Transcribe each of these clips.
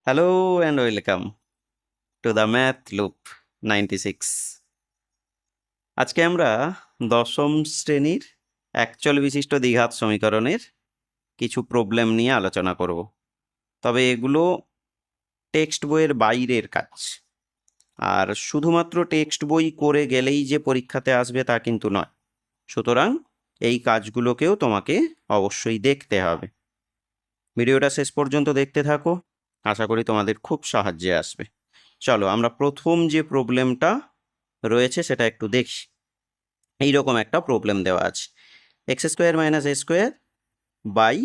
Hello and welcome to the Math Loop 96. আজকে আমরা দশম শ্রেণীর একচল বিশিষ্ট দ্বিঘাত সমীকরণের কিছু প্রবলেম নিয়ে আলোচনা করব। তবে এগুলো টেক্সট বইয়ের বাইরের কাজ, আর শুধুমাত্র টেক্সট বই করে গেলেই যে পরীক্ষাতে আসবে তা কিন্তু নয়। সুতরাং এই কাজগুলোকেও তোমাকে অবশ্যই দেখতে হবে। ভিডিওটা শেষ পর্যন্ত দেখতে থাকো, আশা করি তোমাদের খুব সাহায্যে আসবে। চলো আমরা প্রথম যে প্রবলেমটা রয়েছে সেটা একটু দেখি। এইরকম একটা প্রবলেম দেওয়া আছে, X square minus A square by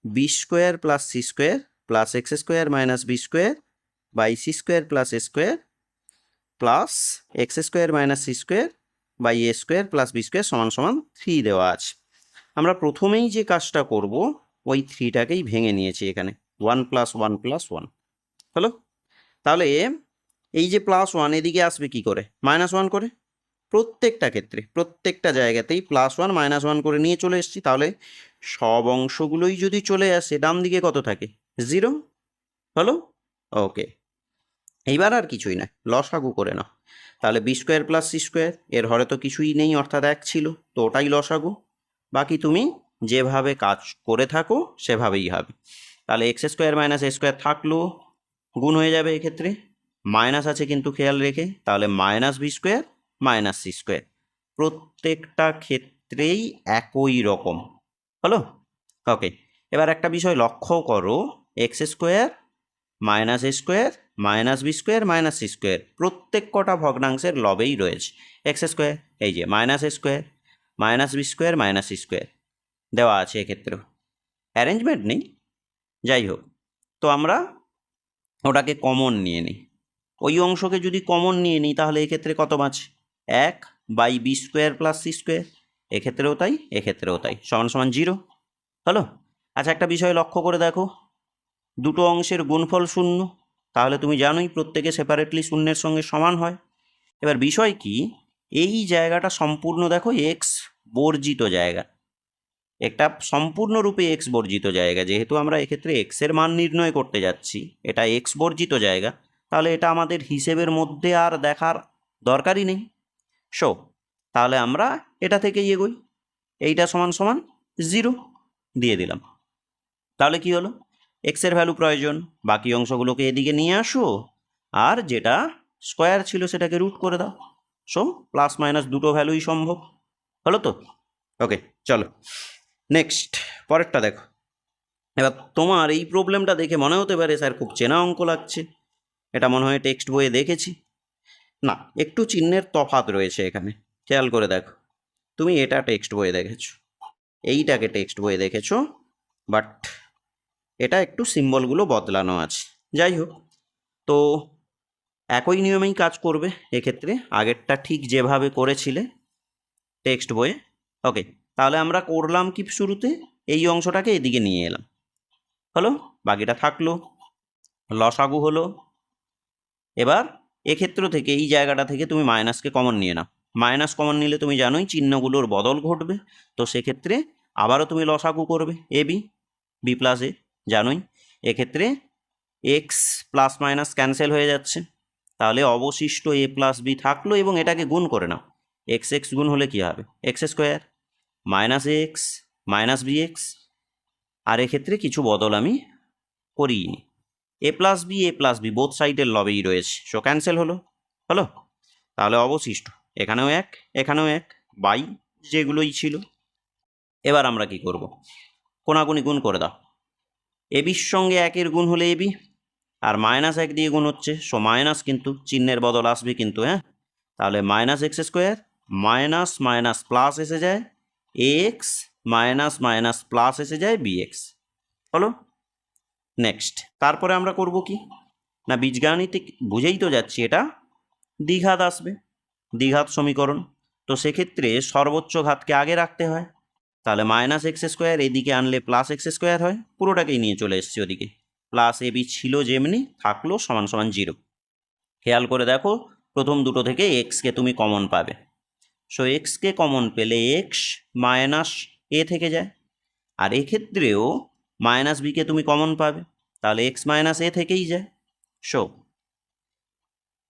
B square plus C square plus X square minus B square by C square plus A square plus X square minus C square by A square plus B square সমান সমান 3 দেওয়া আছে। আমরা প্রথমেই যে কাজটা করব ওই 3টাকেই ভেঙে নিয়েছি এখানে, 1 + 1 + 1 হলো। তাহলে এই যে +1 এদিকে আসবে কি করে? -1 করে। প্রত্যেকটা ক্ষেত্রে প্রত্যেকটা জায়গাতেই +1 -1 করে নিয়ে চলে এসেছি। তাহলে সব অংশগুলোই যদি চলে আসে ডান দিকে কত থাকে? 0 হলো। ওকে, এইবার আর কিছুই না, লসাগু করে নাও। তাহলে B square plus C square, এর হরে তো কিছুই নেই অর্থাৎ 1 ছিল, তো ওটাই লসাগু। বাকি তুমি যেভাবে কাজ করে থাকো সেভাবেই হবে। তাহলে এক্স স্কোয়ার মাইনাস এ স্কোয়ার থাকলো, গুণ হয়ে যাবে এক্ষেত্রে, মাইনাস আছে কিন্তু খেয়াল রেখে, তাহলে minus B square minus C square, প্রত্যেকটা ক্ষেত্রেই একই রকম হলো। ওকে, এবার একটা বিষয় লক্ষ্য করো, এক্স স্কোয়ার মাইনাস এ square minus B square minus C square প্রত্যেক কটা ভগ্নাংশের লবেই রয়েছে এক্স স্কোয়ার, এই যে মাইনাস এ square minus B square minus C square দেওয়া আছে। এক্ষেত্রেও অ্যারেঞ্জমেন্ট নেই, যাই হোক, তো আমরা ওটাকে কমন নিয়ে নিই। ওই অংশকে যদি কমন নিয়ে নিই তাহলে এক্ষেত্রে কত বাঁচে? 1 by B square plus C square, এক্ষেত্রেও তাই এক্ষেত্রেও তাই, সমান সমান 0 হলো। আচ্ছা, একটা বিষয় লক্ষ্য করে দেখো, দুটো অংশের গুণফল 0, তাহলে তুমি জানোই প্রত্যেকে সেপারেটলি শূন্যের সঙ্গে সমান হয়। এবার বিষয় কি, এই জায়গাটা সম্পূর্ণ দেখো এক্স বর্জিত জায়গা, একটা সম্পূর্ণরূপে এক্স বর্জিত জায়গা। যেহেতু আমরা এক্ষেত্রে এক্সের মান নির্ণয় করতে যাচ্ছি, এটা এক্স বর্জিত জায়গা, তাহলে এটা আমাদের হিসেবের মধ্যে আর দেখার দরকারই নেই। সো তাহলে আমরা এটা থেকেই এগোই, এইটা সমান সমান 0 দিয়ে দিলাম। তাহলে কি হলো, এক্সের ভ্যালু প্রয়োজন, বাকি অংশগুলোকে এদিকে নিয়ে আসো, আর যেটা স্কোয়ার ছিল সেটাকে রুট করে দাও। সো প্লাস মাইনাস দুটো ভ্যালুই সম্ভব হলো তো। ওকে, চলো নেক্সট পরেরটা দেখো। এবার তোমার এই প্রবলেমটা দেখে মনে হতে পারে স্যার খুব চেনা অঙ্ক লাগছে, এটা মনে হয় টেক্সট বইয়ে দেখেছি। না, একটু চিহ্নের তফাৎ রয়েছে এখানে, খেয়াল করে দেখো। তুমি এটা টেক্সট বইয়ে দেখেছো, এইটাকে টেক্সট বইয়ে দেখেছো, বাট এটা একটু সিম্বলগুলো বদলানো আছে। যাই হোক, তো একই নিয়মেই কাজ করবে এক্ষেত্রে, আগেরটা ঠিক যেভাবে করেছিলে টেক্সট বইয়ে। ওকে, তাহলে আমরা করলাম কি, শুরুতে এই অংশটাকে এদিকে নিয়ে এলাম হলো, বাকিটা থাকলো, লসাগু হলো। এবার এক্ষেত্র থেকে এই জায়গাটা থেকে তুমি মাইনাসকে কমন নিয়ে নাও, মাইনাস কমন নিলে তুমি জানোই চিহ্নগুলোর বদল ঘটবে, তো সেক্ষেত্রে আবারও তুমি লসাগু করবে, এ বি বি প্লাস এ, জানোই এক্ষেত্রে এক্স প্লাস মাইনাস ক্যান্সেল হয়ে যাচ্ছে, তাহলে অবশিষ্ট এ প্লাস বি থাকলো, এবং এটাকে গুণ করে নাও। এক্স এক্স গুণ হলে কি হবে? X square minus x minus b x, আর এক্ষেত্রে কিছু বদল আমি করিনি, এ প্লাস বি বোথ সাইডের লবেই রয়েছে, সো ক্যান্সেল হলো হলো। তাহলে অবশিষ্ট এখানেও 1 এখানেও 1 বাই যেগুলোই ছিল। এবার আমরা কি করব, কোনাগুনি গুণ করে দাও, এ বির সঙ্গে 1-এর গুণ হলে এ বি, আর -1 দিয়ে গুণ হচ্ছে, সো মাইনাস কিন্তু চিহ্নের বদল আসবে কিন্তু, হ্যাঁ। তাহলে minus x square minus minus plus এসে যায় এক্স মাইনাস মাইনাস প্লাস এসে যায় বিএক্স হলো। নেক্সট তারপরে আমরা করব কি না, বীজগাণিতিক বুঝেই তো যাচ্ছি, এটা দ্বিঘাত আসবে, দ্বিঘাত সমীকরণ, তো সেক্ষেত্রে সর্বোচ্চ ঘাতকে আগে রাখতে হয়। তাহলে মাইনাস এক্স স্কোয়ার এদিকে আনলে প্লাস এক্স স্কোয়ার হয়, পুরোটাকেই নিয়ে চলে এসেছি ওদিকে, প্লাস এ বি ছিল যেমনি থাকলো সমান সমান 0। খেয়াল করে দেখো, প্রথম দুটো থেকে এক্সকে তুমি কমন পাবে, সো এক্সকে কমন পেলে এক্স মাইনাস এ থেকে যায়, আর এক্ষেত্রেও মাইনাস বিকে তুমি কমন পাবে, তাহলে এক্স মাইনাস এ থেকেই যায়। সো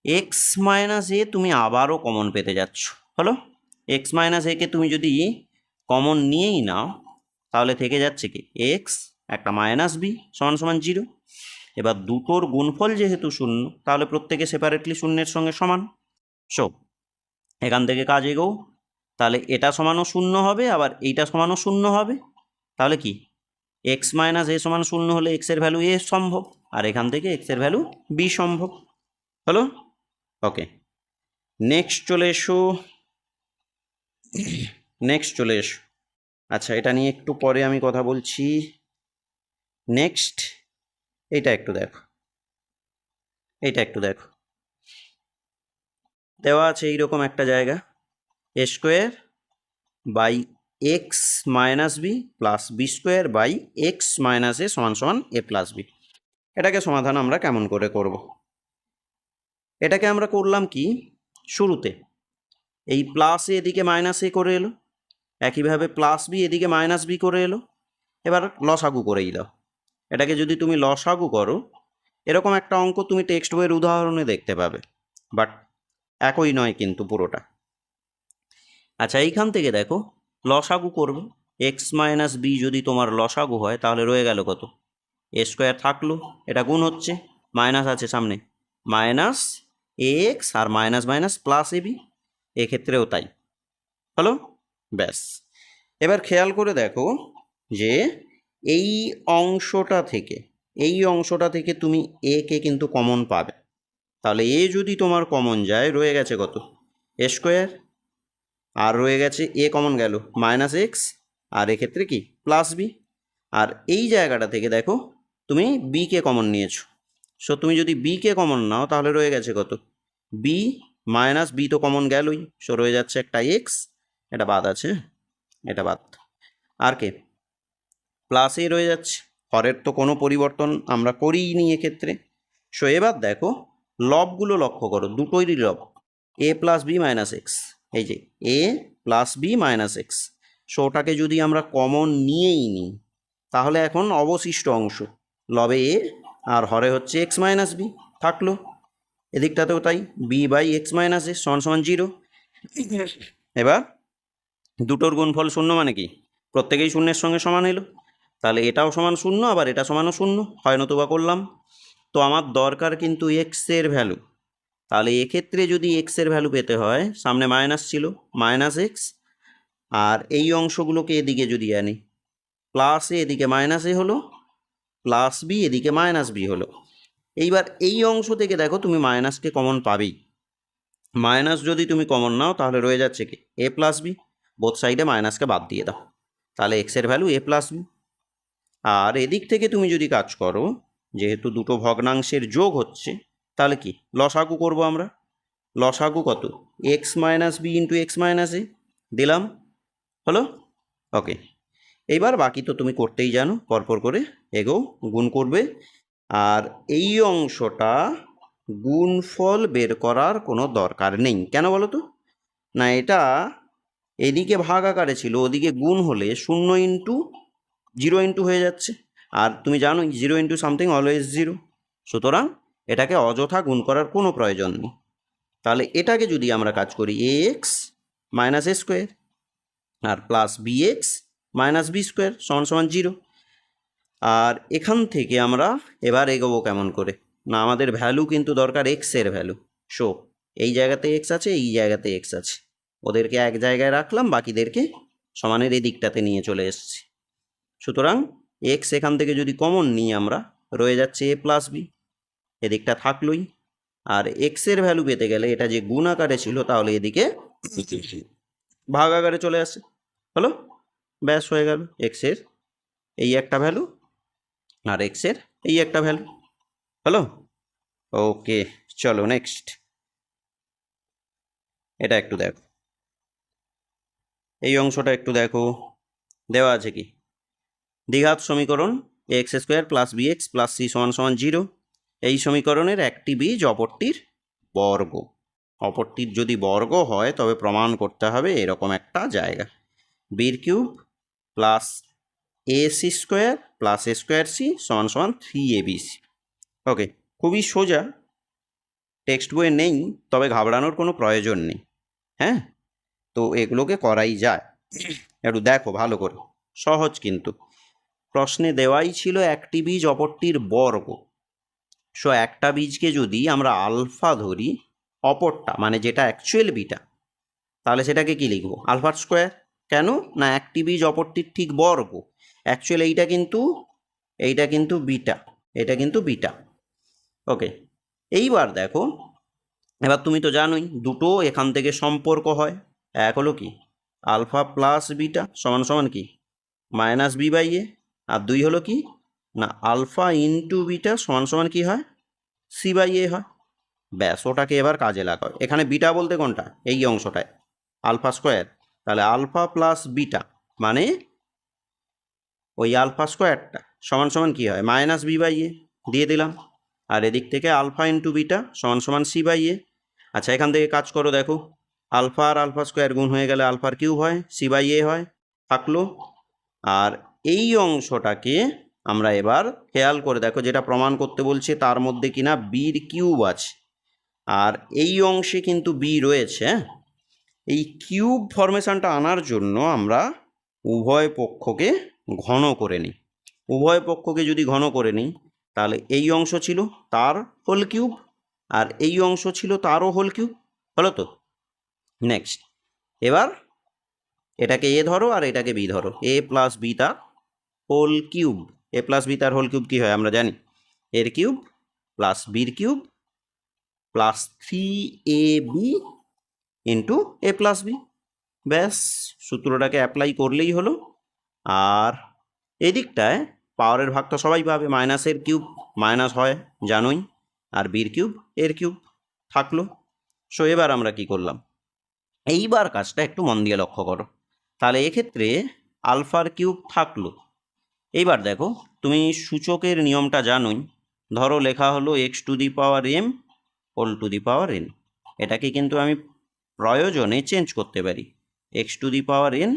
এক্স মাইনাস এ তুমি আবারও কমন পেতে যাচ্ছ। হলো, এক্স মাইনাস একে তুমি যদি কমন নিয়েই নাও তাহলে থেকে যাচ্ছে কি এক্স একটা মাইনাস বি সমান সমান 0। এবার দুটোর গুণফল যেহেতু শূন্য তাহলে প্রত্যেকে সেপারেটলি শূন্যের সঙ্গে সমান। সো এখান থেকে কাজ এগোও, তাহলে এটা সমানও শূন্য হবে, আবার এইটা সমানও শূন্য হবে। তাহলে কি এক্স মাইনাস এ সমান শূন্য হলে এক্সের ভ্যালু এ সম্ভব, আর এখান থেকে এক্সের ভ্যালু বি সম্ভব। হলো, ওকে। নেক্সট চলে এসো, নেক্সট চলে এসো। আচ্ছা, এটা নিয়ে একটু পরে আমি কথা বলছি। নেক্সট এইটা একটু দেখো, এইটা একটু দেখো। দেওয়া আছে এইরকম একটা জায়গা, a square by x minus b plus B square by x minus a সমান সমান এ প্লাস বি। এটাকে সমাধান আমরা কেমন করে করব? এটাকে আমরা করলাম কি, শুরুতে এই প্লাস এ এদিকে মাইনাস এ করে এলো, একইভাবে প্লাস বি এদিকে মাইনাস বি করে এলো। এবার লসাগু করেই দাও। এটাকে যদি তুমি লসাগু করো, এরকম একটা অঙ্ক তুমি টেক্সট বইয়ের উদাহরণে দেখতে পাবে, বাট একই নয় কিন্তু পুরোটা। আচ্ছা, এইখান থেকে দেখো লসাগু করবে, এক্স মাইনাস বি যদি তোমার লসাগু হয় তাহলে রয়ে গেল কত, এ স্কোয়ার থাকলো, এটা গুণ হচ্ছে, মাইনাস আছে সামনে, minus A x R minus minus plus A B, এক্ষেত্রেও তাই। হলো, ব্যাস। এবার খেয়াল করে দেখো যে এই অংশটা থেকে তুমি এ কে কিন্তু কমন পাবে। তাহলে এ যদি তোমার কমন যায় রয়ে গেছে কত, এ স্কোয়ার, আর রয়ে গেছে এ কমন গেল মাইনাস এক্স, আর এক্ষেত্রে কি প্লাস বি। আর এই জায়গাটা থেকে দেখো তুমি বি কে কমন নিয়েছো, সো তুমি যদি বি কে কমন নাও তাহলে রয়ে গেছে কত, বি মাইনাস বি তো কমন গেলই, সো রয়ে যাচ্ছে একটা এক্স, এটা বাদ আছে, এটা বাদ, আর কে প্লাস এ রয়ে যাচ্ছে। হরের তো কোনো পরিবর্তন আমরা করিনি এক্ষেত্রে। সো এবার দেখো লবগুলো লক্ষ্য করো, দুটোইরই লব, a plus b minus x, এই যে a plus b minus x. So ওটাকে যদি আমরা কমন নিয়েই নিই তাহলে এখন অবশিষ্ট অংশ লবে এ আর হরে হচ্ছে এক্স মাইনাস বি থাকলো, এদিকটাতেও তাই, B by x minus a সমান সমান 0। এবার দুটোর গুণফল শূন্য মানে কি প্রত্যেকেই শূন্যের সঙ্গে সমান এলো, তাহলে এটাও সমান শূন্য, আবার এটা সমানও শূন্য, হয় নতুবা করলাম। তো আমার দরকার কিন্তু এক্সের ভ্যালু, তাহলে এক্ষেত্রে যদি এক্সের ভ্যালু পেতে হয়, সামনে মাইনাস ছিল মাইনাস এক্স, আর এই অংশগুলোকে এদিকে যদি আনি, প্লাস এ এদিকে মাইনাস এ হলো, প্লাস বি এদিকে মাইনাস বি হলো। এইবার এই অংশ থেকে দেখো তুমি মাইনাসকে কমন পাবেই, মাইনাস যদি তুমি কমন নাও তাহলে রয়ে যাচ্ছে কি এ প্লাস বি, বোথ সাইডে মাইনাসকে বাদ দিয়ে দাও, তাহলে এক্সের ভ্যালু এ প্লাস বি। আর এদিক থেকে তুমি যদি কাজ করো, যেহেতু দুটো ভগ্নাংশের যোগ হচ্ছে, তাহলে কি লসাগু করবো আমরা, লসাগু কত, x minus b into x minus a দিলাম। হলো, ওকে। এইবার বাকি তো তুমি করতেই জানো, পরপর করে এগো, গুণ করবে। আর এই অংশটা গুণফল বের করার কোনো দরকার নেই, কেন বলো তো, না এটা এদিকে ভাগ আকারে ছিল, ওদিকে গুণ হলে 0 ইন্টু 0 ইন্টু হয়ে যাচ্ছে, আর তুমি জানো 0 ইন্টু সামথিং অলওয়েজ 0, সুতরাং এটাকে অযথা গুণ করার কোনো প্রয়োজন নেই। তাহলে এটাকে যদি আমরা কাজ করি a x minus A square আর plus B x minus B square সমান সমান 0। আর এখান থেকে আমরা এবার এগোবো কেমন করে, না আমাদের ভ্যালু কিন্তু দরকার এক্সের ভ্যালু। সো এই জায়গাতে এক্স আছে, এই জায়গাতে এক্স আছে, ওদেরকে এক জায়গায় রাখলাম, বাকিদেরকে সমানের এই দিকটাতে নিয়ে চলে এসেছি। সুতরাং এক্স এখান থেকে যদি কমন নিই আমরা, রয়ে যাচ্ছে এ প্লাস বি, এদিকটা থাকলোই। আর এক্সের ভ্যালু পেতে গেলে এটা যে গুণ আকারে ছিল, তাহলে এদিকে ভাগ আকারে চলে আসে। হলো, ব্যাস হয়ে গেল, এক্সের এই একটা ভ্যালু আর এক্সের এই একটা ভ্যালু। হলো, ওকে। চলো নেক্সট, এটা একটু দেখো, এই অংশটা একটু দেখো। দেওয়া আছে কি দ্বিঘাত সমীকরণ X square plus B X plus C সমান সমান 0। এই সমীকরণের একটি বীজ অপরটির বর্গ, অপরটির যদি বর্গ হয় তবে প্রমাণ করতে হবে এরকম একটা জায়গা, বির cube plus A C square plus A square C সমান সমান 3abc। ওকে, খুবই সোজা, টেক্সট বইয়ে নেই, তবে ঘাবড়ানোর কোনো প্রয়োজন নেই। হ্যাঁ, তো এগুলোকে করাই যায়। একটু দেখো ভালো করে, সহজ কিন্তু। প্রশ্নে দেওয়াই ছিল একটি বীজ অপরটির বর্গ। সো একটা বীজকে যদি আমরা আলফা ধরি, অপরটা মানে যেটা অ্যাকচুয়াল বিটা, তাহলে সেটাকে কি লিখবো? আলফার স্কোয়ার। কেন না একটি বীজ অপরটির ঠিক বর্গ। অ্যাকচুয়াল এইটা কিন্তু বিটা, এটা কিন্তু বিটা। ওকে, এইবার দেখো, এবার তুমি তো জানোই দুটো এখান থেকে সম্পর্ক হয়। এক হলো কি আলফা প্লাস বিটা সমান সমান কি মাইনাস বি বাই এ, আর দুই হলো কি না আলফা ইন্টু বিটা সমান সমান কি হয় সি বাই এ হয়। ব্যাস, ওটাকে এবার কাজে লাগাও। এখানে বিটা বলতে কোনটা? এই অংশটায় আলফা স্কোয়ার। তাহলে আলফা প্লাস বিটা মানে ওই আলফা স্কোয়ারটা সমান সমান কি হয় মাইনাস বি বাই এ দিয়ে দিলাম। আর এদিক থেকে আলফা ইন্টু বিটা সমান সমান সি বাই এ। আচ্ছা, এখান থেকে কাজ করো, দেখো আলফা আর আলফা স্কোয়ার গুণ হয়ে গেলে আলফার কিউব হয়, সি বাই এ হয়, থাকলো। আর এই অংশটাকে আমরা এবার খেয়াল করে দেখো, যেটা প্রমাণ করতে বলছে তার মধ্যে কিনা বির কিউব আছে, আর এই অংশে কিন্তু বি রয়েছে। এই কিউব ফরমেশনটা আনার জন্য আমরা উভয় পক্ষকে ঘন করে নিই। উভয় পক্ষকে যদি ঘন করে নিই, তাহলে এই অংশ ছিল তার হোল কিউব, আর এই অংশ ছিল তারও হোল কিউব, হলো তো? নেক্সট, এবার এটাকে এ ধরো আর এটাকে বি ধরো, এ প্লাস বি তার হোল কিউব। এ প্লাস বি তার হোল কিউব কী হয় আমরা জানি, এর কিউব প্লাস বির কিউব প্লাস 3ab ইন্টু এ প্লাস বি। ব্যাস, সূত্রটাকে অ্যাপ্লাই করলেই হলো। আর এদিকটায় পাওয়ারের ভাগ তো সবাই পাবে, মাইনাসের কিউব মাইনাস হয় জানোই, আর বির কিউব এর কিউব থাকলো। সো এবার আমরা কি করলাম, এইবার কাজটা একটু মন দিয়ে লক্ষ্য করো। তাহলে এক্ষেত্রে আলফার কিউব থাকলো। এইবার দেখো, তুমি সূচকের নিয়মটা জানোই। ধরো লেখা হলো X to the power M whole to the power N. এটাকে কিন্তু আমি প্রয়োজনে চেঞ্জ করতে পারি, X to the power N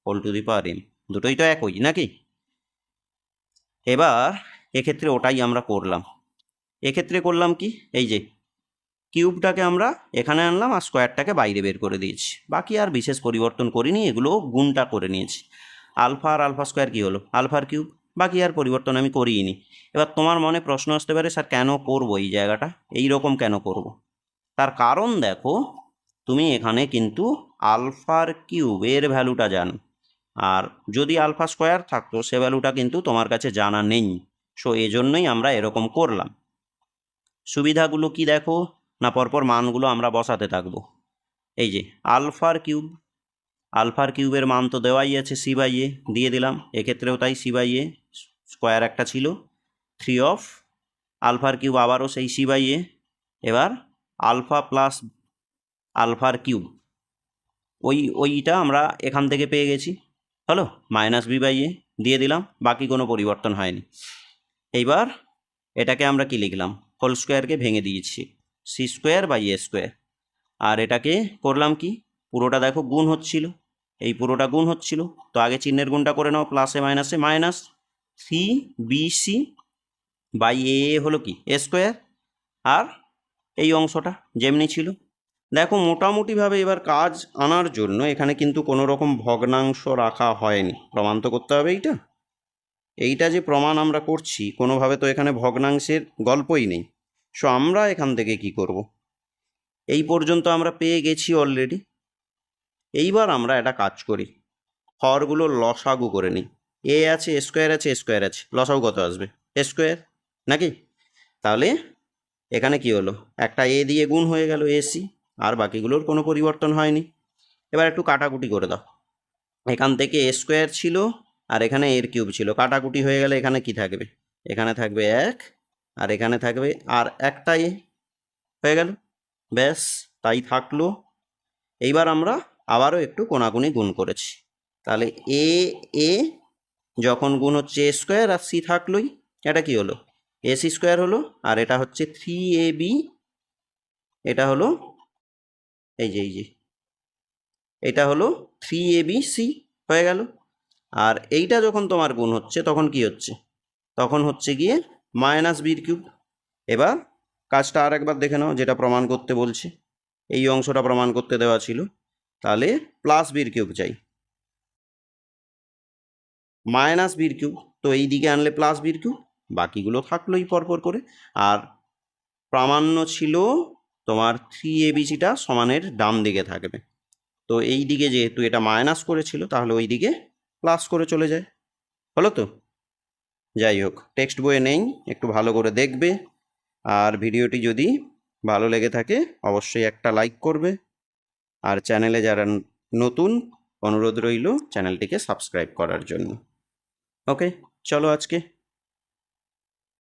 whole to the power M, দুটোই তো একই নাকি? এবার এক্ষেত্রে ওটাই আমরা করলাম। এক্ষেত্রে করলাম কি, এই যে কিউবটাকে আমরা এখানে আনলাম আর স্কোয়ারটাকে বাইরে বের করে দিয়েছি, বাকি আর বিশেষ পরিবর্তন করিনি, এগুলো গুণটা করে নিয়েছি। আলফা আর আলফা স্কোয়ার কী হলো আলফার কিউব, বাকি আর পরিবর্তন আমি করিনি। এবার তোমার মনে প্রশ্ন আসতে পারে, স্যার কেন করবো এই জায়গাটা এই রকম কেন করব? তার কারণ দেখো, তুমি এখানে কিন্তু আলফার কিউবের ভ্যালুটা জানো, আর যদি আলফা স্কোয়ার থাকতো সে ভ্যালুটা কিন্তু তোমার কাছে জানা নেই। সো এজন্যই আমরা এরকম করলাম। সুবিধাগুলো কি দেখো না, পরপর মানগুলো আমরা বসাতে থাকবো। এই যে আলফার কিউবের মান তো দেওয়াই আছে সি বাই এ, দিয়ে দিলাম। এক্ষেত্রেও তাই সি বাই এ, স্কোয়ার একটা ছিল 3 অফ আলফার কিউব আবারও সেই সি বাই এ। এবার আলফা প্লাস আলফার কিউব ওইটা আমরা এখান থেকে পেয়ে গেছি, হলো মাইনাস বি বাই এ দিয়ে দিলাম, বাকি কোনো পরিবর্তন হয়নি। এইবার এটাকে আমরা কি লিখলাম, হোল স্কোয়ারকে ভেঙে দিয়েছি, c square by A square. আর এটাকে করলাম কি, পুরোটা দেখো গুণ হচ্ছিল, এই পুরোটা গুণ হচ্ছিল, তো আগে চিহ্নের গুণটা করে নাও, প্লাসে মাইনাসে মাইনাস 3bc বাই এ হলো কি এ স্কোয়ার, আর এই অংশটা যেমনি ছিল। দেখো মোটামুটিভাবে এবার কাজ আনার জন্য এখানে কিন্তু কোনো রকম ভগ্নাংশ রাখা হয়নি, প্রমাণ তো করতে হবে এইটা যে প্রমাণ আমরা করছি, কোনোভাবে তো এখানে ভগ্নাংশের গল্পই নেই। সো আমরা এখান থেকে কি করব, এই পর্যন্ত আমরা পেয়ে গেছি অলরেডি। এইবার আমরা একটা কাজ করি, হরগুলো লসাগু করে নিই। এ আছে স্কোয়ার আছে স্কোয়ার আছে, লসাগু কত আসবে স্কোয়ার নাকি? তাহলে এখানে কি হলো, একটা এ দিয়ে গুণ হয়ে গেল এসি, আর বাকিগুলোর কোনো পরিবর্তন হয়নি। এবার একটু কাটাকুটি করে দাও, এখান থেকে এ স্কোয়ার ছিল আর এখানে এর কিউব ছিল, কাটাকুটি হয়ে গেলে এখানে কি থাকবে, এখানে থাকবে 1 আর এখানে থাকবে আর একটা এ, হয়ে গেল। ব্যাস, তাই থাকলো। এইবার আমরা আবারও একটু কোনাকুনি গুণ করেছি, তাহলে এ এ যখন গুণ হচ্ছে এ স্কোয়ার আর সি থাকলোই, এটা কি হলো এসি স্কোয়ার হলো, আর এটা হচ্ছে 3ab, এটা হলো এই যে এটা হলো 3abc হয়ে গেল। আর এইটা যখন তোমার গুণ হচ্ছে তখন কি হচ্ছে, তখন হচ্ছে গিয়ে মাইনাস বির কিউব। এবার কাজটা আর একবার দেখে নাও, যেটা প্রমাণ করতে বলছে। এই অংশটা প্রমাণ করতে দেওয়া ছিল, তাহলে প্লাস বির কিউব চাই। মাইনাস বির কিউব, তো এই দিকে আনলে প্লাস বির কিউব, বাকিগুলো থাকলোই পরপর করে। আর প্রামাণ্য ছিল তোমার 3abcটা সমানের ডান দিকে থাকবে, তো এই দিকে যেহেতু এটা মাইনাস করেছিল, তাহলে ওই দিকে প্লাস করে চলে যায়। হলো তো? যাই হোক, টেক্সট বইয়ে নেই, একটু ভালো করে দেখবে। আর ভিডিওটি যদি ভালো লেগে থাকে অবশ্যই একটা লাইক করবে। আর চ্যানেলে যারা নতুন, অনুরোধ রইল চ্যানেলটিকে সাবস্ক্রাইব করার জন্য। ওকে, চলো আজকে